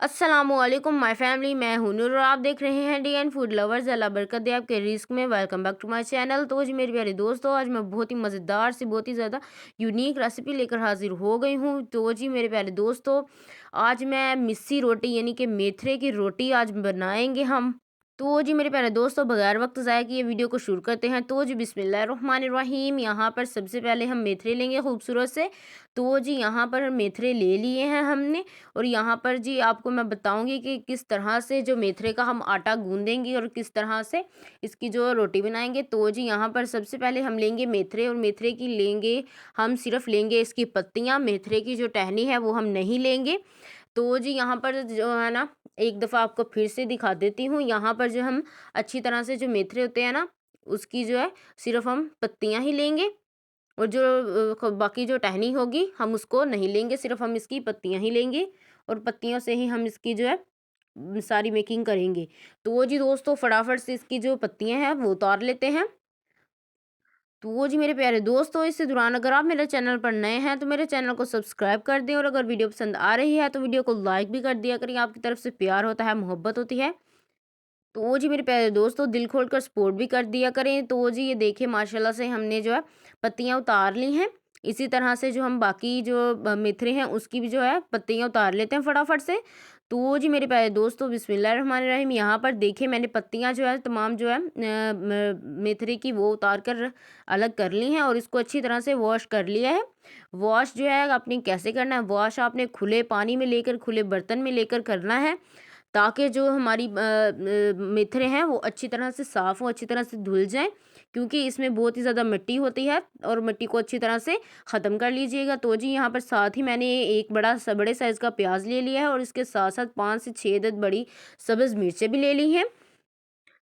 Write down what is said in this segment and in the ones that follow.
अस्सलामुअलैकुम my family, मैं हूं नूर और आप देख रहे हैं डी एन फूड लवर्स। अल्लाह बरकत दे आपके रिस्क में। Welcome back to my channel. तो जी मेरे प्यारे दोस्तों, आज मैं बहुत ही मज़ेदार सी, बहुत ही ज़्यादा यूनिक रेसिपी लेकर हाजिर हो गई हूं। तो जी मेरे प्यारे दोस्तों, आज मैं मिस्सी रोटी यानी कि मेथरे की रोटी आज बनाएंगे हम। तो जी मेरे प्यारे दोस्तों, बगैर वक्त ज़ाया किए वीडियो को शुरू करते हैं। तो जी बिस्मिल्लाहिर्रहमानिर्रहीम। यहाँ पर सबसे पहले हम मेथरे लेंगे खूबसूरत से। तो जी यहाँ पर मेथरे ले लिए हैं हमने। और यहाँ पर जी आपको मैं बताऊंगी कि किस तरह से जो मेथरे का हम आटा गूंदेंगे और किस तरह से इसकी जो रोटी बनाएंगे। तो जी यहाँ पर सबसे पहले हम लेंगे मेथरे, और मेथरे की लेंगे हम, सिर्फ लेंगे इसकी पत्तियाँ, मेथरे की जो टहनी है वो हम नहीं लेंगे। तो जी यहाँ पर जो है ना, एक दफ़ा आपको फिर से दिखा देती हूँ। यहाँ पर जो हम अच्छी तरह से जो मेथरे होते हैं ना, उसकी जो है सिर्फ हम पत्तियाँ ही लेंगे। और जो बाकी जो टहनी होगी हम उसको नहीं लेंगे, सिर्फ हम इसकी पत्तियाँ ही लेंगे। और पत्तियों से ही हम इसकी जो है सारी मेकिंग करेंगे। तो वो जी दोस्तों, फटाफट से इसकी जो पत्तियाँ हैं वो उतार लेते हैं। तो वो जी मेरे प्यारे दोस्तों, इसी दौरान अगर आप मेरे चैनल पर नए हैं तो मेरे चैनल को सब्सक्राइब कर दें, और अगर वीडियो पसंद आ रही है तो वीडियो को लाइक भी कर दिया करें। आपकी तरफ से प्यार होता है, मोहब्बत होती है। तो वो जी मेरे प्यारे दोस्तों, दिल खोल कर सपोर्ट भी कर दिया करें। तो वो जी ये देखिए, माशाल्लाह से हमने जो है पत्तियां उतार ली हैं। इसी तरह से जो हम बाकी जो मेथरे हैं उसकी भी जो है पत्तियां उतार लेते हैं फटाफट से। तो वो जी मेरे प्यारे दोस्तों, बिस्मिल्लाहिर्रहमानिर्रहीम। यहाँ पर देखिए, मैंने पत्तियां जो है तमाम जो है मेथरे की वो उतार कर अलग कर ली हैं, और इसको अच्छी तरह से वॉश कर लिया है। वॉश जो है आपने कैसे करना है, वॉश आपने खुले पानी में लेकर, खुले बर्तन में लेकर करना है, ताकि जो हमारी मेथरे हैं वो अच्छी तरह से साफ़ हो, अच्छी तरह से धुल जाएँ, क्योंकि इसमें बहुत ही ज़्यादा मिट्टी होती है, और मिट्टी को अच्छी तरह से ख़त्म कर लीजिएगा। तो जी यहाँ पर साथ ही मैंने एक बड़े साइज़ का प्याज ले लिया है, और इसके साथ-साथ 5 से 6 अदद बड़ी सब्ज़ मिर्चें भी ले ली हैं।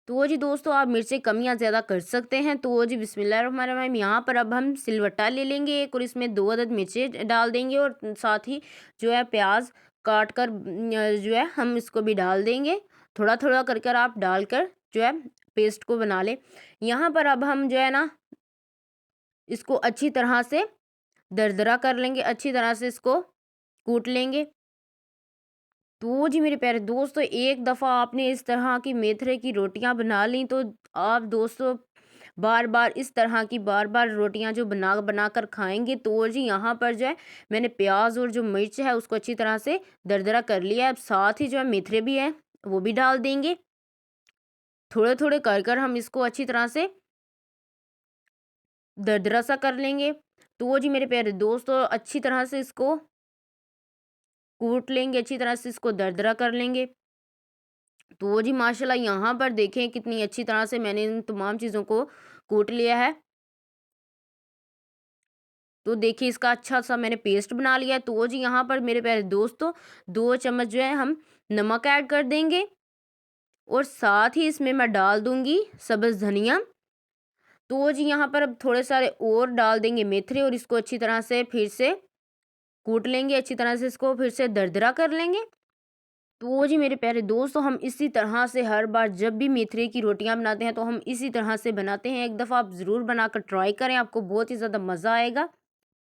तो वो जी दोस्तों, आप मिर्चें कम या ज़्यादा कर सकते हैं। तो वो जी बिस्मिल्लाहिर्रहमानिर्रहीम। यहाँ पर अब हम सिलवट्टा ले लेंगे एक, और इसमें 2 अदद मिर्चें डाल देंगे, और साथ ही जो है प्याज काट कर जो है हम इसको भी डाल देंगे। थोड़ा-थोड़ा कर कर आप डालकर जो है पेस्ट को बना लें। यहाँ पर अब हम जो है ना, इसको अच्छी तरह से दरदरा कर लेंगे, अच्छी तरह से इसको कूट लेंगे। तो जी मेरे प्यारे दोस्तों, एक दफ़ा आपने इस तरह की मेथरे की रोटियां बना ली तो आप दोस्तों बार बार इस तरह की बार बार रोटियां जो बना बना कर खाएंगे। तो जी यहाँ पर जो है मैंने प्याज और जो मिर्च है उसको अच्छी तरह से दरदरा कर लिया है। अब साथ ही जो है मेथरे भी हैं वो भी डाल देंगे। थोड़े थोड़े कर कर हम इसको अच्छी तरह से दरदरा सा कर लेंगे। तो जी मेरे प्यारे दोस्तों, अच्छी तरह से इसको कूट लेंगे, अच्छी तरह से इसको दरदरा कर लेंगे। तो जी माशाल्लाह, यहाँ पर देखें कितनी अच्छी तरह से मैंने इन तमाम चीज़ों को कूट लिया है। तो देखिए, इसका अच्छा सा मैंने पेस्ट बना लिया है। तो जी यहाँ पर मेरे प्यारे दोस्तों, 2 चम्मच जो है हम नमक ऐड कर देंगे, और साथ ही इसमें मैं डाल दूंगी सब्ज़ धनिया। तो जी यहाँ पर अब थोड़े सारे और डाल देंगे मेथरे, और इसको अच्छी तरह से फिर से कूट लेंगे, अच्छी तरह से इसको फिर से दरदरा कर लेंगे। तो जी मेरे प्यारे दोस्तों, हम इसी तरह से हर बार जब भी मेथरे की रोटियां बनाते हैं तो हम इसी तरह से बनाते हैं। एक दफ़ा आप ज़रूर बनाकर ट्राई करें, आपको बहुत ही ज़्यादा मज़ा आएगा।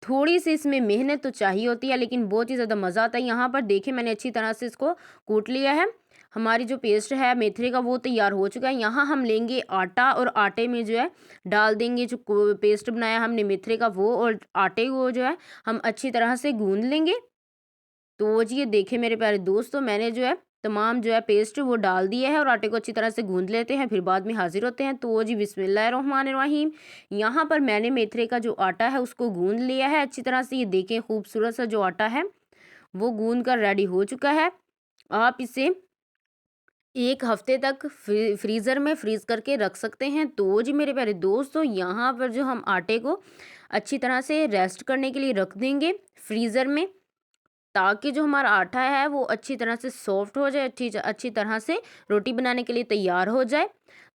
थोड़ी सी इसमें मेहनत तो चाहिए होती है, लेकिन बहुत ही ज़्यादा मज़ा आता है। यहाँ पर देखिए, मैंने अच्छी तरह से इसको कूट लिया है। हमारी जो पेस्ट है मेथरे का वो तैयार हो चुका है। यहाँ हम लेंगे आटा, और आटे में जो है डाल देंगे जो पेस्ट बनाया हमने मेथरे का वो, और आटे को जो है हम अच्छी तरह से गूंद लेंगे। तो जी ये देखिए मेरे प्यारे दोस्तों, मैंने जो है तमाम जो है पेस्ट वो डाल दिया है, और आटे को अच्छी तरह से गूंद लेते हैं, फिर बाद में हाजिर होते हैं। तो जी बिस्मिल्लाहिर्रहमानिर्रहीम। यहाँ पर मैंने मेथरे का जो आटा है उसको गूंद लिया है अच्छी तरह से। ये देखें, खूबसूरत सा जो आटा है वो गूंद कर रेडी हो चुका है। आप इसे 1 हफ्ते तक फ्रीज़र में फ्रीज़ करके रख सकते हैं। तो जी मेरे प्यारे दोस्तों, यहाँ पर जो हम आटे को अच्छी तरह से रेस्ट करने के लिए रख देंगे फ्रीज़र में, ताकि जो हमारा आटा है वो अच्छी तरह से सॉफ्ट हो जाए, अच्छी अच्छी तरह से रोटी बनाने के लिए तैयार हो जाए।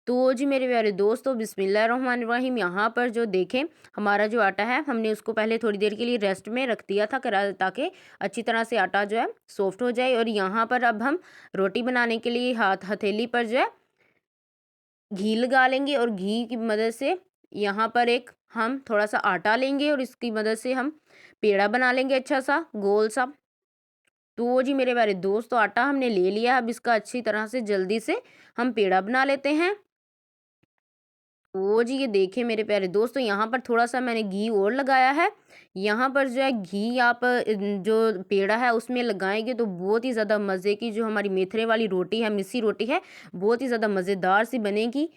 तो जी मेरे प्यारे दोस्तों, बिस्मिल्लाहिर्रहमानिर्रहीम। यहाँ पर जो देखें, हमारा जो आटा है हमने उसको पहले थोड़ी देर के लिए रेस्ट में रख दिया था ताकि अच्छी तरह से आटा जो है सॉफ्ट हो जाए। और यहाँ पर अब हम रोटी बनाने के लिए हथेली पर जो है घी लगा लेंगे, और घी की मदद से यहाँ पर एक हम थोड़ा सा आटा लेंगे, और इसकी मदद से हम पेड़ा बना लेंगे अच्छा सा गोल सा। तो जी मेरे प्यारे दोस्तों आटा हमने ले लिया, अब इसका अच्छी तरह से जल्दी से हम पेड़ा बना लेते हैं। तो जी ये देखिए मेरे प्यारे दोस्तों, यहाँ पर थोड़ा-सा मैंने घी और लगाया है। यहाँ पर जो है घी आप जो पेड़ा है उसमें लगाएँगे तो बहुत ही ज़्यादा मज़े की जो हमारी मेथरे वाली रोटी है, मिस्सी रोटी है, बहुत ही ज़्यादा मज़ेदार सी बनेगी।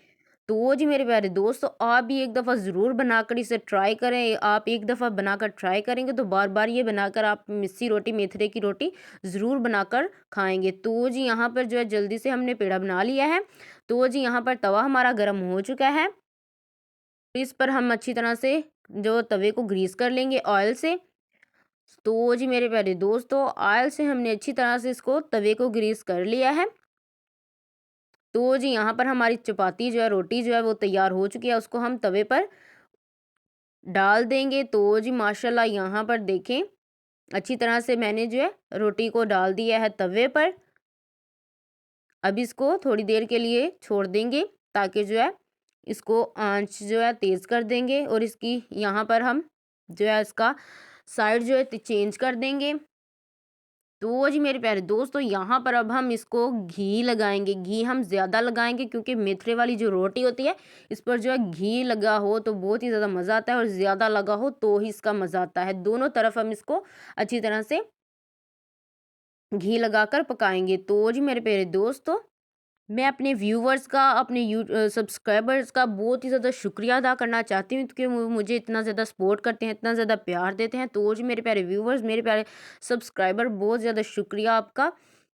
तो जी मेरे प्यारे दोस्तों, आप भी एक दफ़ा ज़रूर बनाकर इसे ट्राई करें। आप एक दफ़ा बनाकर ट्राई करेंगे तो बार-बार ये बनाकर आप मिस्सी रोटी, मेथरे की रोटी ज़रूर बनाकर खाएँगे। तो जी यहाँ पर जो है जल्दी से हमने पेड़ा बना लिया है। तो जी यहाँ पर तवा हमारा गर्म हो चुका है। इस पर हम अच्छी तरह से जो तवे को ग्रीस कर लेंगे ऑयल से। तो जी मेरे प्यारे दोस्तों, ऑयल से हमने अच्छी तरह से इसको तवे को ग्रीस कर लिया है। तो जी यहाँ पर हमारी चपाती जो है, रोटी जो है वो तैयार हो चुकी है, उसको हम तवे पर डाल देंगे। तो जी माशाल्लाह यहाँ पर देखें अच्छी तरह से मैंने जो है रोटी को डाल दिया है तवे पर। अब इसको थोड़ी देर के लिए छोड़ देंगे ताकि जो है इसको आंच जो है तेज़ कर देंगे और इसकी यहाँ पर हम जो है इसका साइड जो है चेंज कर देंगे। तो जी मेरे प्यारे दोस्तों, यहाँ पर अब हम इसको घी लगाएंगे। घी हम ज़्यादा लगाएंगे क्योंकि मेथरे वाली जो रोटी होती है इस पर जो है घी लगा हो तो बहुत ही ज़्यादा मज़ा आता है और ज़्यादा लगा हो तो ही इसका मज़ा आता है। दोनों तरफ हम इसको अच्छी तरह से घी लगाकर पकाएंगे। तो जी मेरे प्यारे दोस्तों, मैं अपने व्यूवर्स का, अपने सब्सक्राइबर्स का बहुत ही ज़्यादा शुक्रिया अदा करना चाहती हूँ कि वो मुझे इतना ज़्यादा सपोर्ट करते हैं, इतना ज़्यादा प्यार देते हैं। तो जी मेरे प्यारे व्यूवर्स, मेरे प्यारे सब्सक्राइबर, बहुत ज़्यादा शुक्रिया आपका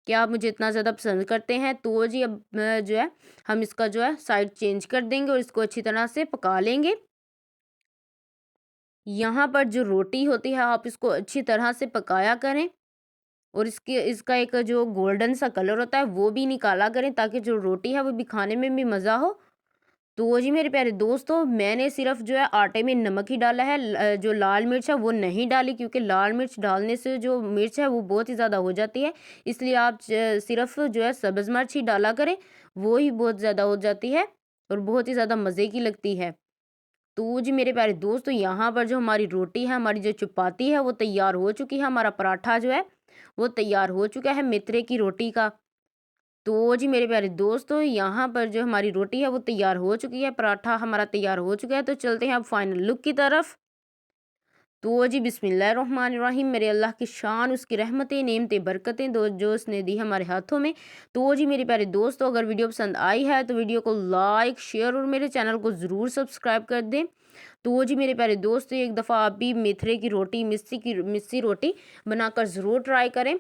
कि आप मुझे इतना ज़्यादा पसंद करते हैं। तो जी अब जो है हम इसका जो है साइड चेंज कर देंगे और इसको अच्छी तरह से पका लेंगे। यहाँ पर जो रोटी होती है आप इसको अच्छी तरह से पकाया करें और इसका एक जो गोल्डन सा कलर होता है वो भी निकाला करें ताकि जो रोटी है वो भी खाने में भी मज़ा हो। तो जी मेरे प्यारे दोस्तों, मैंने सिर्फ जो है आटे में नमक ही डाला है, जो लाल मिर्च है वो नहीं डाली क्योंकि लाल मिर्च डालने से जो मिर्च है वो बहुत ही ज़्यादा हो जाती है। इसलिए आप सिर्फ जो है सब्ज़ मिर्च ही डाला करें, वो ही बहुत ज़्यादा हो जाती है और बहुत ही ज़्यादा मज़े की लगती है। तो जी मेरे प्यारे दोस्तों, यहाँ पर जो हमारी रोटी है, हमारी जो चपाती है वो तैयार हो चुकी है। हमारा पराठा जो है वो तैयार हो चुका है मेथरे की रोटी का। तो जी मेरे प्यारे दोस्तों, यहाँ पर जो हमारी रोटी है वो तैयार हो चुकी है, पराठा हमारा तैयार हो चुका है। तो चलते हैं अब फाइनल लुक की तरफ। तो जी बिस्मिल्लाहिर्रहमानिर्रहीम, मेरे अल्लाह की शान, उसकी रहमतें, नेमतें, बरकतें दो जो उसने दी हमारे हाथों में। तो जी मेरे प्यारे दोस्तों, अगर वीडियो पसंद आई है तो वीडियो को लाइक, शेयर और मेरे चैनल को ज़रूर सब्सक्राइब कर दें। तो जी मेरे प्यारे दोस्तों, एक दफ़ा आप भी मेथरे की रोटी, मिस्सी रोटी बनाकर ज़रूर ट्राई करें।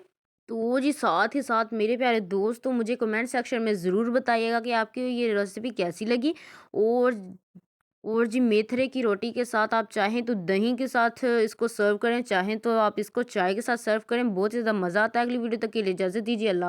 तो जी साथ ही साथ मेरे प्यारे दोस्तों, मुझे कमेंट सेक्शन में ज़रूर बताइएगा कि आपकी ये रेसिपी कैसी लगी। और जी मेथरे की रोटी के साथ आप चाहें तो दही के साथ इसको सर्व करें, चाहें तो आप इसको चाय के साथ सर्व करें, बहुत ही ज़्यादा मज़ा आता है। अगली वीडियो तक के लिए इजाज़त दीजिए। अल्लाह।